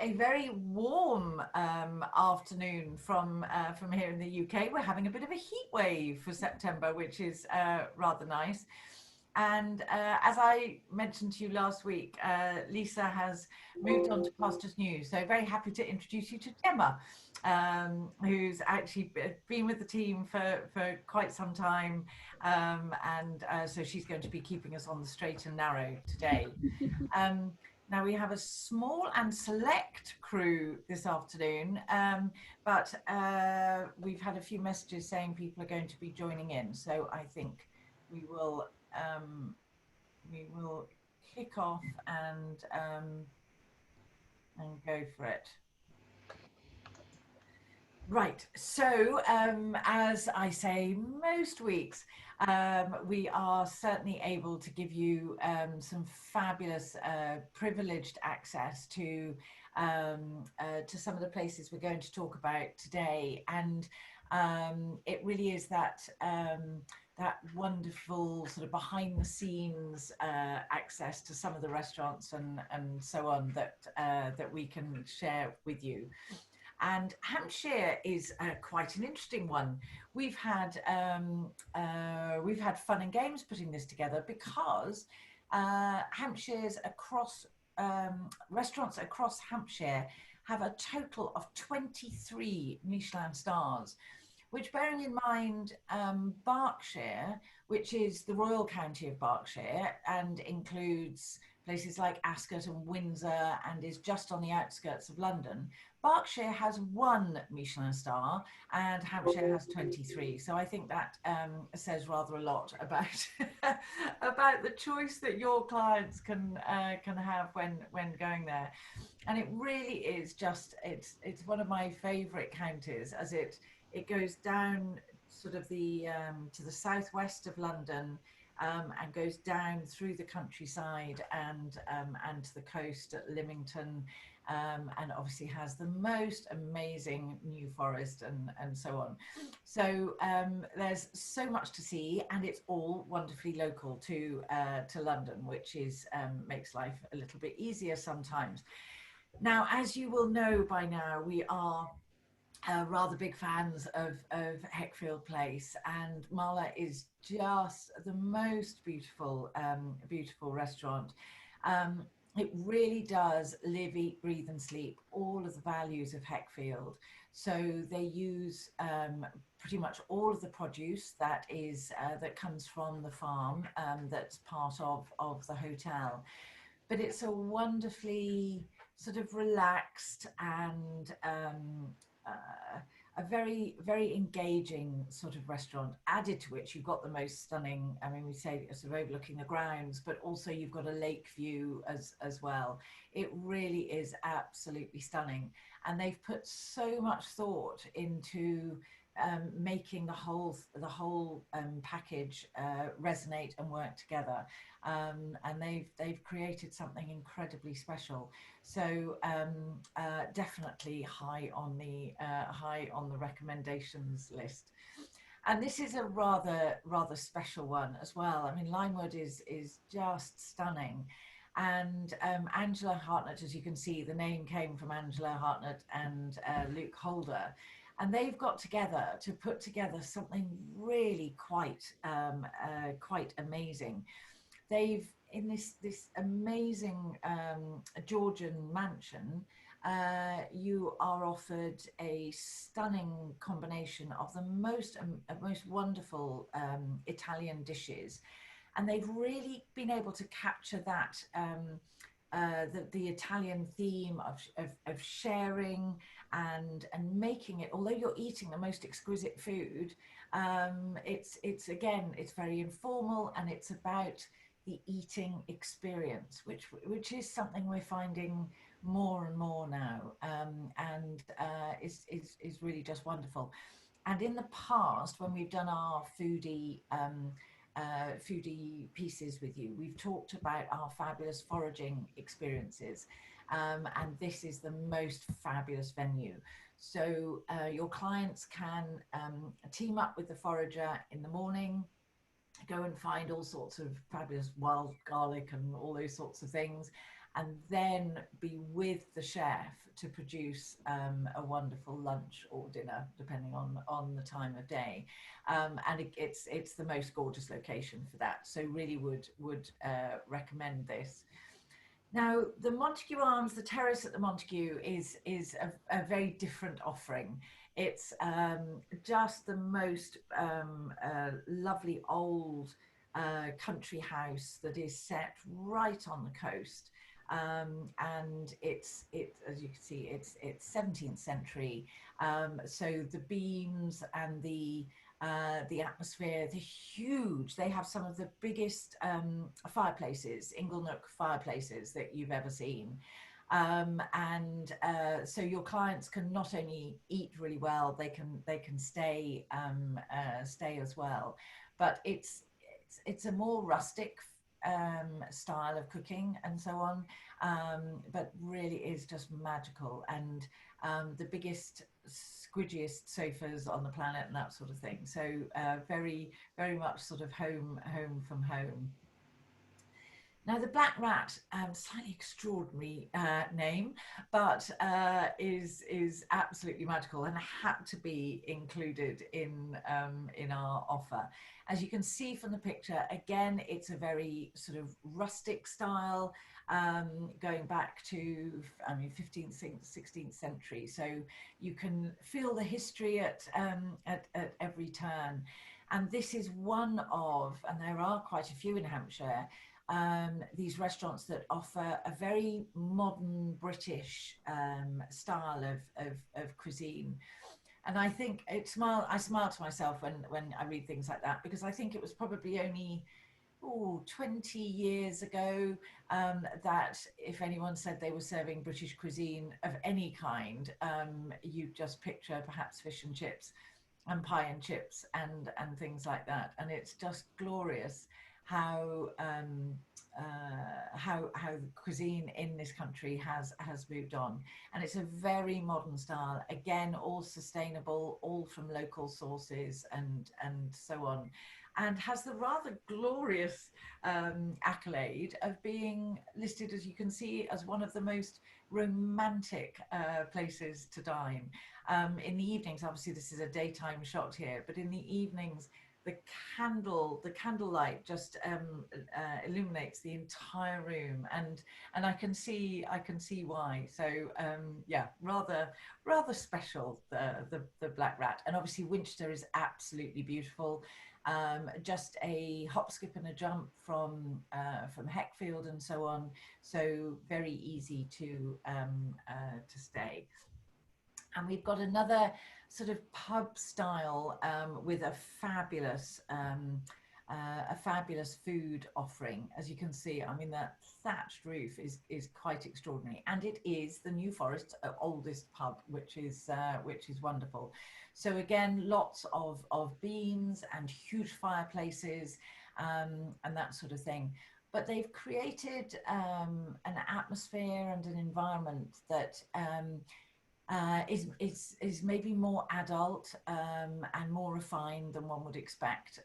a very warm afternoon from here in the UK. We're having a bit of a heat wave for September, which is rather nice. And as I mentioned to you last week, Lisa has moved on to Pastures News. So very happy to introduce you to Gemma, who's actually been with the team for quite some time. So she's going to be keeping us on the straight and narrow today. Now we have a small and select crew this afternoon, but we've had a few messages saying people are going to be joining in. So I think we will kick off and go for it. Right, so as I say most weeks, we are certainly able to give you some fabulous privileged access to some of the places we're going to talk about today, and it really is that that wonderful sort of behind the scenes access to some of the restaurants and so on that we can share with you. And Hampshire is quite an interesting one. We've had fun and games putting this together because Hampshire's restaurants across Hampshire have a total of 23 Michelin stars, which, bearing in mind Berkshire, which is the royal county of Berkshire and includes places like Ascot and Windsor and is just on the outskirts of London, Berkshire has 1 Michelin star and Hampshire has 23. So I think that says rather a lot about about the choice that your clients can have when going there. And it really is just it's one of my favourite counties, as it goes down sort of the to the southwest of London. And goes down through the countryside and to the coast at Lymington, and obviously has the most amazing New Forest and so on. So there's so much to see, and it's all wonderfully local to London, which is makes life a little bit easier sometimes. Now, as you will know by now, we are rather big fans of Heckfield Place, and Marla is just the most beautiful restaurant. It really does live, eat, breathe and sleep all of the values of Heckfield. So they use pretty much all of the produce that comes from the farm, that's part of the hotel. But it's a wonderfully sort of relaxed and a very, very engaging sort of restaurant, added to which you've got the most stunning, I mean, we say sort of overlooking the grounds, but also you've got a lake view as well. It really is absolutely stunning. And they've put so much thought into making the whole package resonate and work together, and they've created something incredibly special. So definitely high on the recommendations list. And this is a rather special one as well. I mean, Limewood is just stunning. And Angela Hartnett, as you can see, the name came from Angela Hartnett and Luke Holder. And they've got together to put together something really quite amazing. They've, in this amazing Georgian mansion, you are offered a stunning combination of the most wonderful Italian dishes, and they've really been able to capture that the Italian theme of sharing and making it, although you're eating the most exquisite food, it's again, it's very informal, and it's about the eating experience, which is something we're finding more and more now, and is really just wonderful. And in the past, when we've done our foodie pieces with you, we've talked about our fabulous foraging experiences, and this is the most fabulous venue. So your clients can team up with the forager in the morning, go and find all sorts of fabulous wild garlic and all those sorts of things, and then be with the chef to produce a wonderful lunch or dinner, depending on the time of day. And it's the most gorgeous location for that. So really would recommend this. Now, the Montague Arms, the terrace at the Montague is a very different offering. It's just the most lovely old country house that is set right on the coast. And it as you can see, it's 17th century. So the beams and the atmosphere, the huge. They have some of the biggest fireplaces, Inglenook fireplaces that you've ever seen. And so your clients can not only eat really well, they can stay as well. But it's a more rustic style of cooking and so on, but really is just magical, and the biggest squidgiest sofas on the planet and that sort of thing. So very much sort of home from home. Now, the Black Rat, slightly extraordinary name, but is absolutely magical and had to be included in our offer. As you can see from the picture, again, it's a very sort of rustic style, going back to, I mean, 15th, 16th century. So you can feel the history at every turn. And this is one of, and there are quite a few in Hampshire, these restaurants that offer a very modern British style of cuisine. And I think I smile to myself when I read things like that, because I think it was probably only 20 years ago that if anyone said they were serving British cuisine of any kind, you just picture perhaps fish and chips and pie and chips and things like that. And it's just glorious how how cuisine in this country has moved on, and it's a very modern style. Again, all sustainable, all from local sources, and so on, and has the rather glorious accolade of being listed, as you can see, as one of the most romantic places to dine. In the evenings, obviously this is a daytime shot here, but in the evenings, the candlelight just illuminates the entire room, and I can see why. So yeah, rather special, the Black Rat. And obviously Winchester is absolutely beautiful, just a hop, skip and a jump from Heckfield and so on, so very easy to stay. And we've got another sort of pub style with a fabulous food offering. As you can see, I mean, that thatched roof is quite extraordinary, and it is the New Forest's oldest pub, which is wonderful. So again, lots of beams and huge fireplaces and that sort of thing. But they've created an atmosphere and an environment that is maybe more adult and more refined than one would expect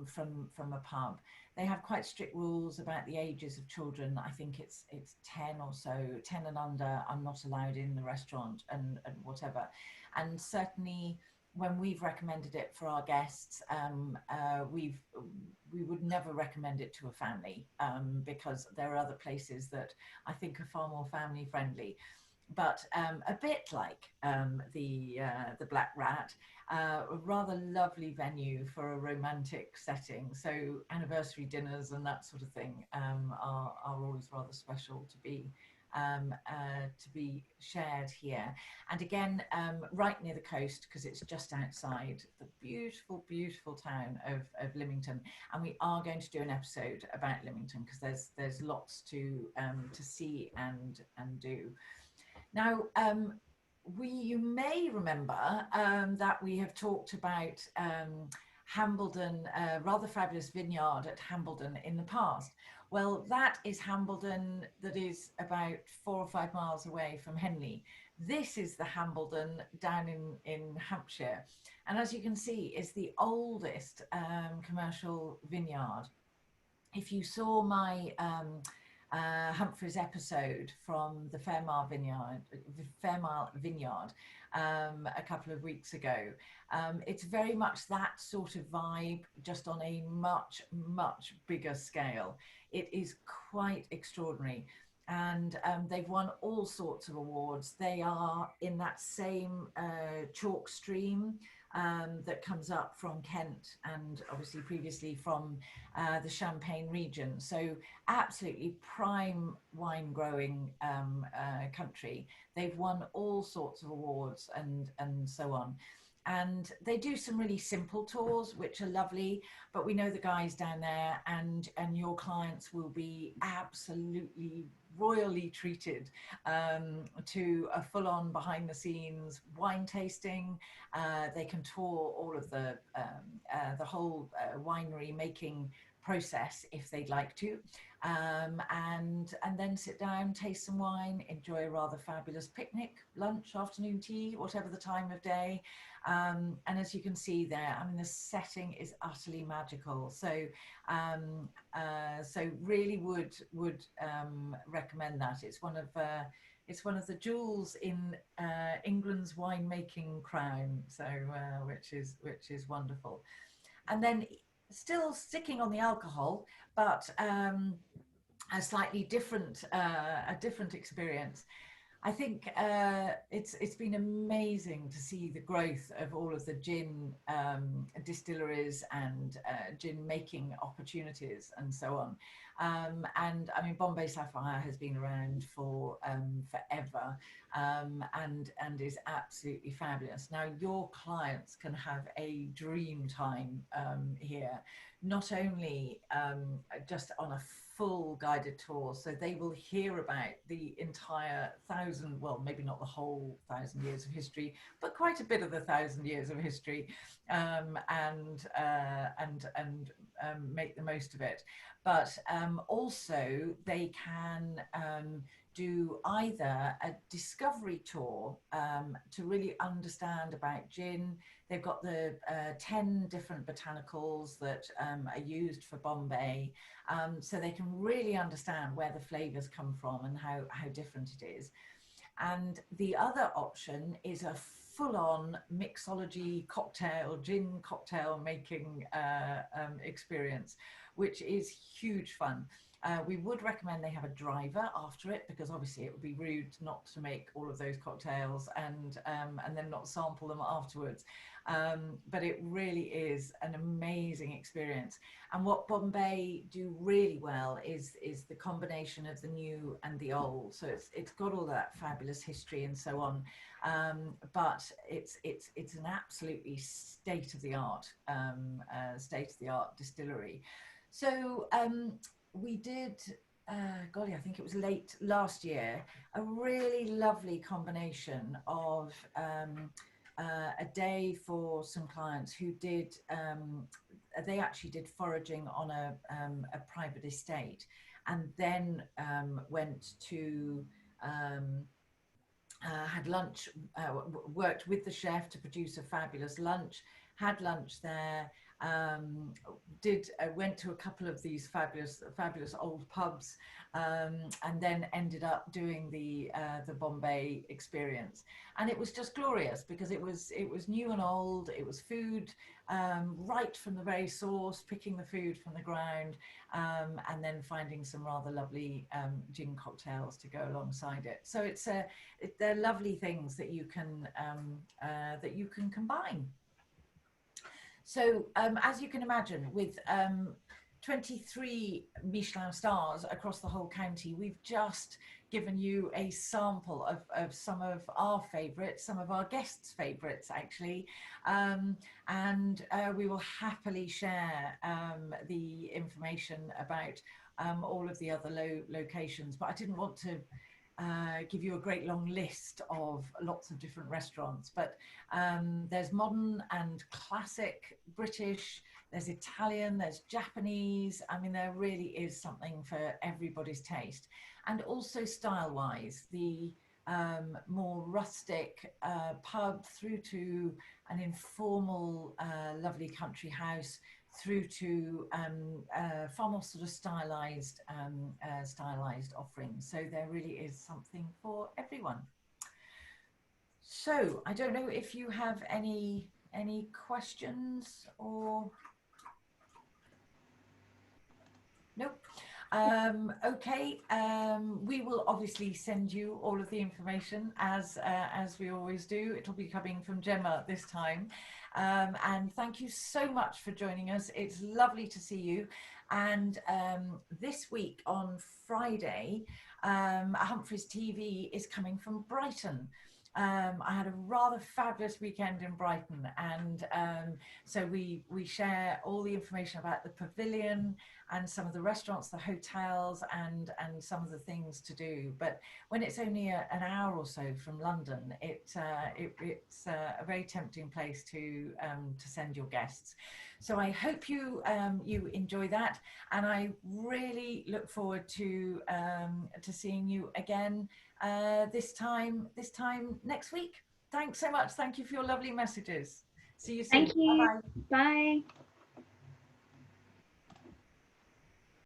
from a pub. They have quite strict rules about the ages of children. I think it's 10 or so, 10 and under are not allowed in the restaurant and whatever. And certainly when we've recommended it for our guests, we would never recommend it to a family because there are other places that I think are far more family friendly. But a bit like the Black Rat, a rather lovely venue for a romantic setting. So anniversary dinners and that sort of thing are always rather special to be shared here. And again, right near the coast, because it's just outside the beautiful town of Lymington. And we are going to do an episode about Lymington because there's lots to see and do. Now, you may remember that we have talked about Hambledon, rather fabulous vineyard at Hambledon in the past. Well, that is Hambledon that is about 4 or 5 miles away from Henley. This is the Hambledon down in Hampshire. And as you can see, it's the oldest commercial vineyard. If you saw my Humphrey's episode from the Fairmile Vineyard a couple of weeks ago. It's very much that sort of vibe, just on a much, much bigger scale. It is quite extraordinary. And they've won all sorts of awards. They are in that same chalk stream that comes up from Kent and obviously previously from the Champagne region. So absolutely prime wine growing country. They've won all sorts of awards and so on. And they do some really simple tours, which are lovely, but we know the guys down there, and your clients will be absolutely royally treated to a full-on behind-the-scenes wine tasting. They can tour all of the whole winery making process if they'd like to, and then sit down, taste some wine, enjoy a rather fabulous picnic, lunch, afternoon tea, whatever the time of day. And as you can see there, I mean, the setting is utterly magical. So so really would recommend that. It's one of the jewels in England's winemaking crown. So which is wonderful. And then still sticking on the alcohol, but a slightly different experience. I think it's been amazing to see the growth of all of the gin distilleries and gin making opportunities and so on. And I mean, Bombay Sapphire has been around for forever, and is absolutely fabulous. Now, your clients can have a dream time here, not only just on a full guided tour, so they will hear about the entire thousand, well, maybe not the whole 1,000 years of history, but quite a bit of the 1,000 years of history, and make the most of it. But also they can do either a discovery tour to really understand about gin. They've got the 10 different botanicals that are used for Bombay, so they can really understand where the flavors come from and how different it is. And the other option is a full-on mixology cocktail, gin cocktail making experience, which is huge fun. We would recommend they have a driver after it, because obviously it would be rude not to make all of those cocktails and then not sample them afterwards. But it really is an amazing experience. And what Bombay do really well is the combination of the new and the old. So it's got all that fabulous history and so on, but it's an absolutely state-of-the-art distillery. So we did, golly, I think it was late last year, a really lovely combination of a day for some clients who did, they actually did foraging on a private estate, and then went to, had lunch, worked with the chef to produce a fabulous lunch, had lunch there, went to a couple of these fabulous old pubs, and then ended up doing the Bombay experience. And it was just glorious, because it was new and old. It was food right from the very source, picking the food from the ground, and then finding some rather lovely gin cocktails to go alongside it. So they're lovely things that you can combine. So as you can imagine, with 23 Michelin stars across the whole county, we've just given you a sample of some of our favourites, some of our guests' favourites actually, and we will happily share the information about all of the other locations, but I didn't want to give you a great long list of lots of different restaurants, but there's modern and classic British, there's Italian, there's Japanese. I mean, there really is something for everybody's taste. And also style-wise, the more rustic pub, through to an informal, lovely country house, through to far more sort of stylized offerings. So there really is something for everyone. So I don't know if you have any questions or nope. Okay, we will obviously send you all of the information as we always do. It'll be coming from Gemma this time. And thank you so much for joining us. It's lovely to see you. And this week on Friday, Humphreys TV is coming from Brighton. I had a rather fabulous weekend in Brighton, and so we share all the information about the pavilion and some of the restaurants, the hotels, and some of the things to do. But when it's only an hour or so from London, it's a very tempting place to send your guests. So I hope you you enjoy that, and I really look forward to seeing you again this time next week. Thanks so much. Thank you for your lovely messages. See you soon. Thank you. Bye-bye. Bye.